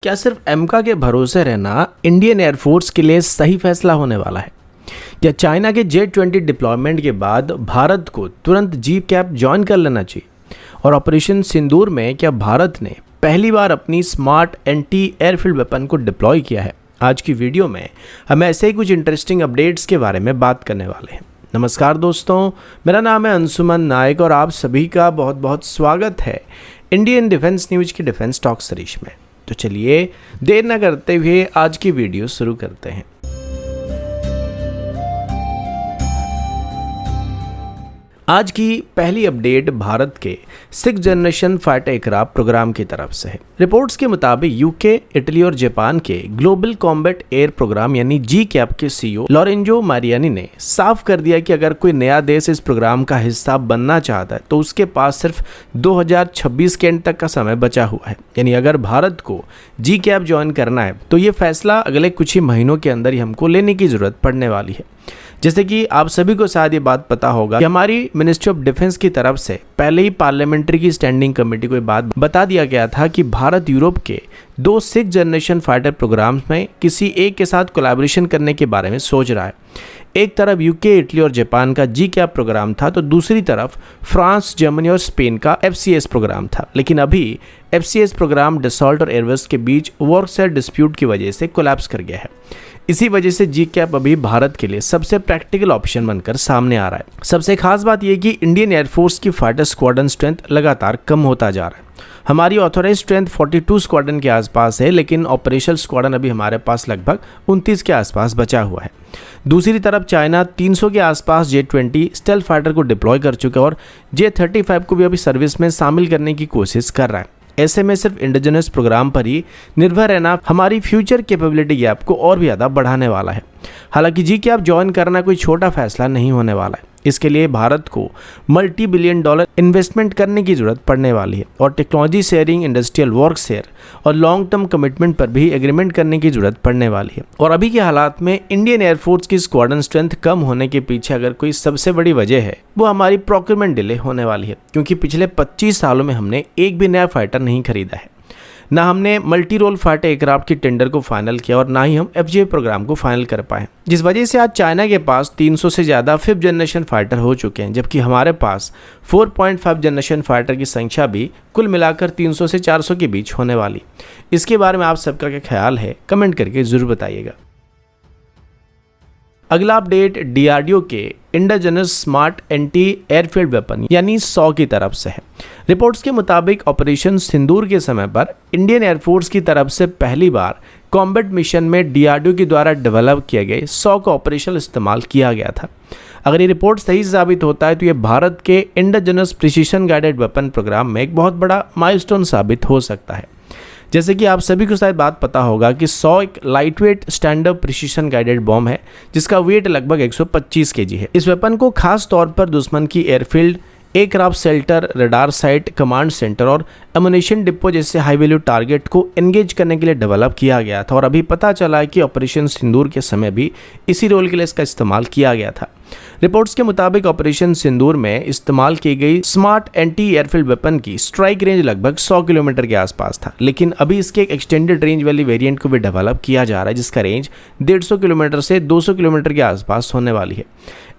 क्या सिर्फ एमका के भरोसे रहना इंडियन एयरफोर्स के लिए सही फैसला होने वाला है? क्या चाइना के J-20 डिप्लॉयमेंट के बाद भारत को तुरंत जी-कैप ज्वाइन कर लेना चाहिए? और ऑपरेशन सिंदूर में क्या भारत ने पहली बार अपनी स्मार्ट एंटी एयरफील्ड वेपन को डिप्लॉय किया है? आज की वीडियो में हम ऐसे ही कुछ इंटरेस्टिंग अपडेट्स के बारे में बात करने वाले हैं। नमस्कार दोस्तों, मेरा नाम है अंशुमन नायक और आप सभी का बहुत बहुत स्वागत है इंडियन डिफेंस न्यूज की डिफेंस टॉक सीरीज में। तो चलिए देर न करते हुए आज की वीडियो शुरू करते हैं। आज की पहली अपडेट भारत के 6th generation fighter aircraft programme की तरफ से है। रिपोर्ट्स के मुताबिक यूके, इटली और जापान के ग्लोबल कॉम्बैट एयर प्रोग्राम यानी जी-कैप के सीईओ लॉरेंजो मारियानी ने साफ कर दिया कि अगर कोई नया देश इस प्रोग्राम का हिस्सा बनना चाहता है तो उसके पास सिर्फ 2026 के एंड तक का समय बचा हुआ है। यानी अगर भारत को जी-कैप ज्वाइन करना है तो ये फैसला अगले कुछ ही महीनों के अंदर ही हमको लेने की जरूरत पड़ने वाली है। जैसे कि आप सभी को शायद ये बात पता होगा कि हमारी मिनिस्ट्री ऑफ डिफेंस की तरफ से पहले ही पार्लियामेंट्री की स्टैंडिंग कमेटी को ये बात बता दिया गया था कि भारत यूरोप के 2 6th जनरेशन फाइटर प्रोग्राम्स में किसी एक के साथ कोलैबोरेशन करने के बारे में सोच रहा है। एक तरफ यूके, इटली और जापान का जी-कैप प्रोग्राम था तो दूसरी तरफ फ्रांस, जर्मनी और स्पेन का FCS प्रोग्राम था। लेकिन अभी FCS प्रोग्राम डसॉल्ट और एयरबस के बीच वर्कशेयर डिस्प्यूट की वजह से कोलैप्स कर गया है। इसी वजह से जी-कैप अभी भारत के लिए सबसे प्रैक्टिकल ऑप्शन बनकर सामने आ रहा है। सबसे खास बात यह कि इंडियन एयरफोर्स की फाइटर स्क्वाड्रन स्ट्रेंथ लगातार कम होता जा रहा है। हमारी ऑथोराइज स्ट्रेंथ 42 स्क्वाड्रन के आसपास है, लेकिन ऑपरेशनल स्क्वाड्रन अभी हमारे पास लगभग 29 के आसपास बचा हुआ है। दूसरी तरफ चाइना 300 के आसपास J-20 स्टेल्थ फाइटर को डिप्लॉय कर चुका है और J-35 को भी अभी सर्विस में शामिल करने की कोशिश कर रहा है। ऐसे में सिर्फ इंडिजिनस प्रोग्राम पर ही निर्भर रहना हमारी फ्यूचर कैपेबिलिटी गैप को और भी ज़्यादा बढ़ाने वाला है। हालांकि जी-कैप ज्वाइन करना कोई छोटा फैसला नहीं होने वाला है। इसके लिए भारत को $multi-billion इन्वेस्टमेंट करने की जरूरत पड़ने वाली है और technology sharing, industrial work share और लॉन्ग टर्म कमिटमेंट पर भी एग्रीमेंट करने की जरूरत पड़ने वाली है। और अभी के हालात में इंडियन एयरफोर्स की स्क्वाड्रन स्ट्रेंथ कम होने के पीछे अगर कोई सबसे बड़ी वजह है वो हमारी प्रोक्योरमेंट डिले होने वाली है, क्योंकि पिछले 25 सालों में हमने एक भी नया फाइटर नहीं खरीदा है। ना हमने मल्टी रोल फाइटर एयरक्राफ्ट की टेंडर को फाइनल किया और ना ही हम FGA प्रोग्राम को फाइनल कर पाए, जिस वजह से आज चाइना के पास 300 से ज़्यादा 5th जनरेशन फाइटर हो चुके हैं, जबकि हमारे पास 4.5 जनरेशन फाइटर की संख्या भी कुल मिलाकर 300 से 400 के बीच होने वाली। इसके बारे में आप सबका क्या ख्याल है, कमेंट करके ज़रूर बताइएगा। अगला अपडेट DRDO के indigenous smart anti airfield weapon यानी 100 की तरफ से है। रिपोर्ट्स के मुताबिक ऑपरेशन सिंदूर के समय पर इंडियन एयरफोर्स की तरफ से पहली बार कॉम्बैट मिशन में DRDO के द्वारा डेवलप किए गए 100 का ऑपरेशनल इस्तेमाल किया गया था। अगर ये रिपोर्ट सही साबित होता है तो ये भारत के indigenous precision guided weapon program में एक बहुत बड़ा माइलस्टोन साबित हो सकता है। जैसे कि आप सभी को शायद बात पता होगा कि 100 एक lightweight standard precision guided bomb है जिसका वेट लगभग 125 kg है। इस वेपन को खास तौर पर दुश्मन की airfield, aircraft shelter, radar site, command centre और एमुनिशन डिपो जैसे हाई वैल्यू टारगेट को एंगेज करने के लिए डेवलप किया गया था और अभी पता चला है कि ऑपरेशन सिंदूर के समय भी इसी रोल के लिए इसका इस्तेमाल किया गया था। रिपोर्ट्स के मुताबिक ऑपरेशन सिंदूर में इस्तेमाल की गई स्मार्ट एंटी एयरफील्ड वेपन की स्ट्राइक रेंज लगभग 100 किलोमीटर के आसपास था, लेकिन अभी इसके एक एक्सटेंडेड रेंज वाली वेरिएंट को भी डेवलप किया जा रहा है जिसका रेंज 150 किलोमीटर से 200 किलोमीटर के आसपास होने वाली है।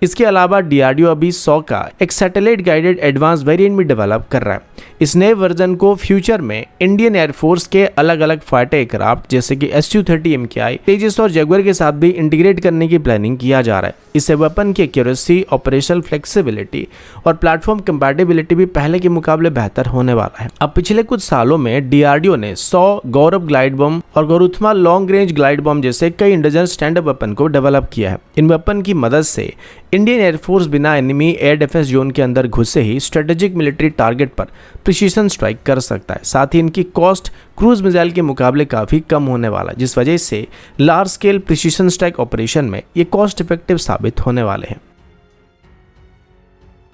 इसके अलावा DRDO अभी 100 का एक सैटेलाइट गाइडेड एडवांस वेरिएंट भी डेवलप कर रहा है। इस नए वर्जन को फ्यूचर में इंडियन एयरफोर्स के अलग अलग फाइटर एयरक्राफ्ट जैसे कि Su-30 MKI, तेजस और जगुआर के साथ भी इंटीग्रेट करने की प्लानिंग किया जा रहा है। इससे वेपन की एक्यूरेसी, ऑपरेशनल फ्लेक्सिबिलिटी और प्लेटफॉर्म कंपैटिबिलिटी भी पहले के मुकाबले बेहतर होने वाला है। अब पिछले कुछ सालों में DRDO ने 100 गौरव ग्लाइड बम और गौरुथमा लॉन्ग रेंज ग्लाइड बम जैसे कई इंडिजिनस स्टैंडर्ड वेपन को डेवलप किया है। इन वेपन की मदद से इंडियन एयरफोर्स बिना एनिमी एयर डिफेंस जोन के अंदर घुसे ही स्ट्रेटेजिक मिलिट्री टारगेट पर प्रिसीशन स्ट्राइक कर सकता है। साथ ही इनकी कॉस्ट क्रूज मिसाइल के मुकाबले काफ़ी कम होने वाला है, जिस वजह से large scale precision strike operation में ये कॉस्ट इफेक्टिव साबित होने वाले हैं।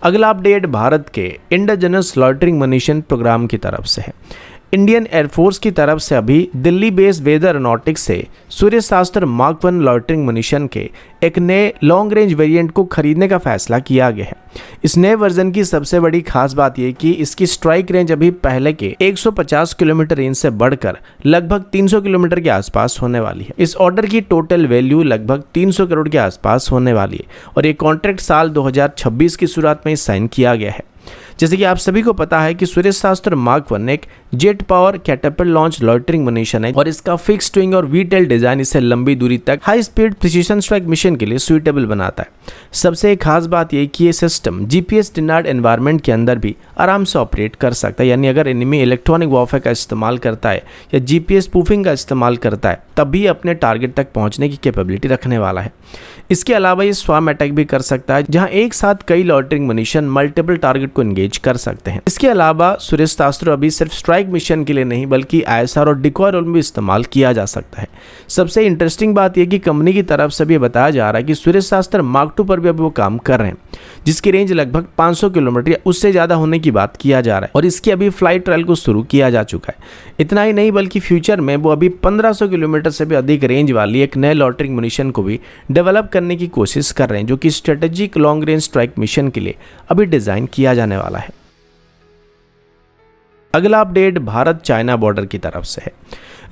अगला अपडेट भारत के इंडिजिनस लॉइटरिंग म्यूनिशन प्रोग्राम की तरफ से है। इंडियन एयरफोर्स की तरफ से अभी दिल्ली बेस्ड वेदर एरोनॉटिक्स से सूर्यशास्त्र मार्क 1 लॉइटरिंग मुनिशन के एक नए लॉन्ग रेंज वेरिएंट को खरीदने का फैसला किया गया है। इस नए वर्जन की सबसे बड़ी खास बात यह कि इसकी स्ट्राइक रेंज अभी पहले के 150 किलोमीटर रेंज से बढ़कर लगभग 300 किलोमीटर के आसपास होने वाली है। इस ऑर्डर की टोटल वैल्यू लगभग 300 करोड़ के आसपास होने वाली है और ये कॉन्ट्रैक्ट साल 2026 की शुरुआत में साइन किया गया है। जैसे कि आप सभी को पता है कि सूर्यशास्त्र मार्क 1 एक jet power catapult launch loitering munition है और इसका फिक्स विंग और वीटेल डिजाइन इसे लंबी दूरी तक high speed precision strike mission के लिए सुइटेबल बनाता है। सबसे एक खास बात यह कि ये सिस्टम जीपीएस डिनार्ड एनवायरनमेंट के अंदर भी आराम से ऑपरेट कर सकता है, यानी अगर एनिमी इलेक्ट्रॉनिक वॉरफेयर का इस्तेमाल करता है या जीपीएस स्पूफिंग का इस्तेमाल करता है तब भी अपने टारगेट तक पहुंचने की कैपेबिलिटी रखने वाला है। इसके अलावा ये स्वाम अटैक भी कर सकता है, जहां एक साथ कई लॉइटरिंग मुनिशन मल्टीपल टारगेट को एंगेज कर सकते हैं। इसके अलावा सूर्यशास्त्र अभी सिर्फ स्ट्राइक मिशन के लिए नहीं बल्कि आईएसआर और डिकॉय रोल में भी इस्तेमाल किया जा सकता है। सबसे इंटरेस्टिंग बात यह कि कंपनी की तरफ से भी बताया जा रहा है कि सूर्यशास्त्र मार्क 2 पर भी अभी वो काम कर रहे हैं, जिसकी रेंज लगभग 500 किलोमीटर या उससे ज्यादा होने की बात किया जा रहा है और इसकी अभी फ्लाइट ट्रायल को शुरू किया जा चुका है। इतना ही नहीं बल्कि फ्यूचर में वो अभी 1500 किलोमीटर से भी अधिक रेंज वाली एक नए लॉइटरिंग मुनिशन को भी डेवलप करने की कोशिश कर रहे हैं, जो कि strategic long range strike mission के लिए अभी डिजाइन किया जाने वाला है। अगला अपडेट भारत चाइना बॉर्डर की तरफ से है।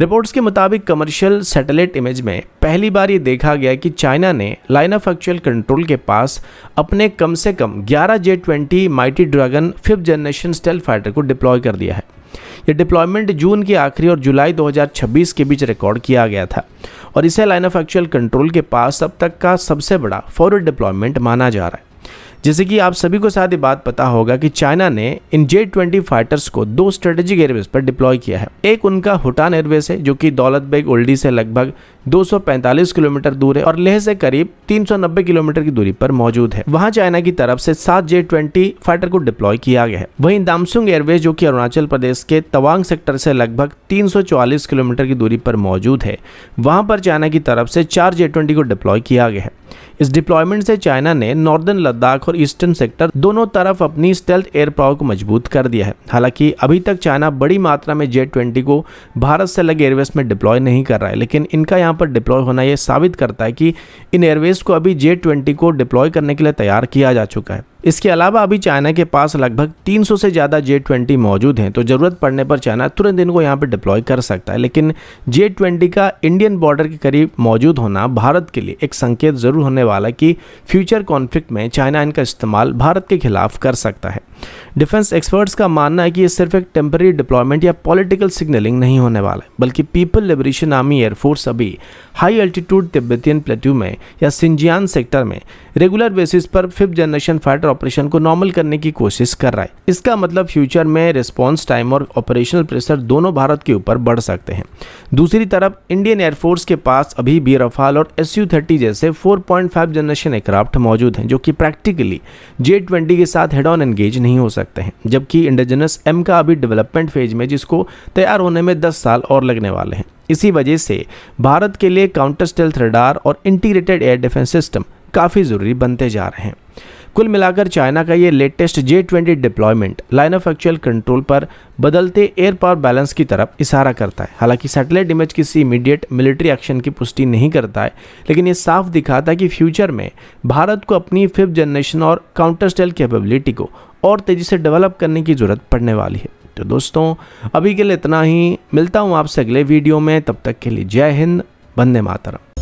रिपोर्ट्स के मुताबिक कमर्शियल सैटेलाइट इमेज में पहली बार ये देखा गया कि चाइना ने लाइन ऑफ एक्चुअल कंट्रोल के पास अपने कम से कम 11 J-20 mighty dragon 5th generation stealth fighter को डिप्लॉय कर दिया है। यह डिप्लॉयमेंट जून के आखिरी और जुलाई 2026 के बीच रिकॉर्ड किया गया था और इसे लाइन ऑफ एक्चुअल कंट्रोल के पास अब तक का सबसे बड़ा फॉरवर्ड डिप्लॉयमेंट माना जा रहा है। जैसे कि आप सभी को शायद ये बात पता होगा कि चाइना ने इन J-20 फाइटर्स को 2 स्ट्रेटेजिक एयरबेस पर डिप्लॉय किया है। एक उनका हुटान एयरबेस है जो कि दौलत बेग ओल्डी से लगभग 245 किलोमीटर दूर है और लेह से करीब 390 किलोमीटर की दूरी पर मौजूद है। वहां चाइना की तरफ से 7 J-20 फाइटर को डिप्लॉय किया गया है। वहीं दामसुंग एयरबेस जो कि अरुणाचल प्रदेश के तवांग सेक्टर से लगभग 344 किलोमीटर की दूरी पर मौजूद है, वहां पर चाइना की तरफ से 4 J-20 को डिप्लॉय किया गया है। इस डिप्लॉयमेंट से चाइना ने नॉर्दर्न लद्दाख और ईस्टर्न सेक्टर दोनों तरफ अपनी स्टेल्थ एयर पावर को मजबूत कर दिया है। हालांकि अभी तक चाइना बड़ी मात्रा में J-20 को भारत से लगे एयरवेस में डिप्लॉय नहीं कर रहा है, लेकिन इनका यहाँ पर डिप्लॉय होना यह साबित करता है कि इन एयरवेस को अभी J-20 को डिप्लॉय करने के लिए तैयार किया जा चुका है। इसके अलावा अभी चाइना के पास लगभग 300 से ज़्यादा J-20 मौजूद हैं, तो ज़रूरत पड़ने पर चाइना तुरंत इनको यहाँ पर डिप्लॉय कर सकता है। लेकिन J-20 का इंडियन बॉर्डर के करीब मौजूद होना भारत के लिए एक संकेत ज़रूर होने वाला कि फ्यूचर कॉन्फ्लिक्ट में चाइना इनका इस्तेमाल भारत के खिलाफ कर सकता है। डिफेंस एक्सपर्ट्स का मानना है कि ये सिर्फ एक टेम्पररी डिप्लॉयमेंट या पॉलिटिकल सिग्नलिंग नहीं होने वाला है, बल्कि पीपल लिबरेशन आर्मी एयरफोर्स अभी हाई एल्टीट्यूड तिब्बतियन प्लेट्यू में या सिंजियान सेक्टर में रेगुलर बेसिस पर 5th जनरेशन फाइटर ऑपरेशन को नॉर्मल करने की कोशिश कर रहा है। इसका मतलब फ्यूचर में रिस्पॉन्स टाइम और ऑपरेशनल प्रेशर दोनों भारत के ऊपर बढ़ सकते हैं। दूसरी तरफ इंडियन एयरफोर्स के पास अभी बी रफाल और Su-30 जैसे 4.5 जनरेशन एयरक्राफ्ट मौजूद हैं, जो कि प्रैक्टिकली J-20 के साथ हेड ऑन एंगेज नहीं हो सकते हैं, जबकि इंडिजिनस M का अभी डेवलपमेंट फेज में, जिसको तैयार होने में 10 साल और लगने वाले हैं। इसी वजह से भारत के लिए काउंटर स्टेल्थ रडार और इंटीग्रेटेड एयर डिफेंस सिस्टम काफ़ी ज़रूरी बनते जा रहे हैं। कुल मिलाकर चाइना का ये latest J-20 deployment line of actual control पर बदलते एयर पावर बैलेंस की तरफ इशारा करता है। हालांकि सैटेलाइट इमेज किसी इमीडिएट मिलिट्री एक्शन की पुष्टि नहीं करता है, लेकिन ये साफ दिखाता है कि फ्यूचर में भारत को अपनी 5th जनरेशन और काउंटर स्टेल्थ कैपेबिलिटी को और तेज़ी से डेवलप करने की ज़रूरत पड़ने वाली है। तो दोस्तों, अभी के लिए इतना ही। मिलता हूँ आपसे अगले वीडियो में, तब तक के लिए जय हिंद, वंदे मातरम।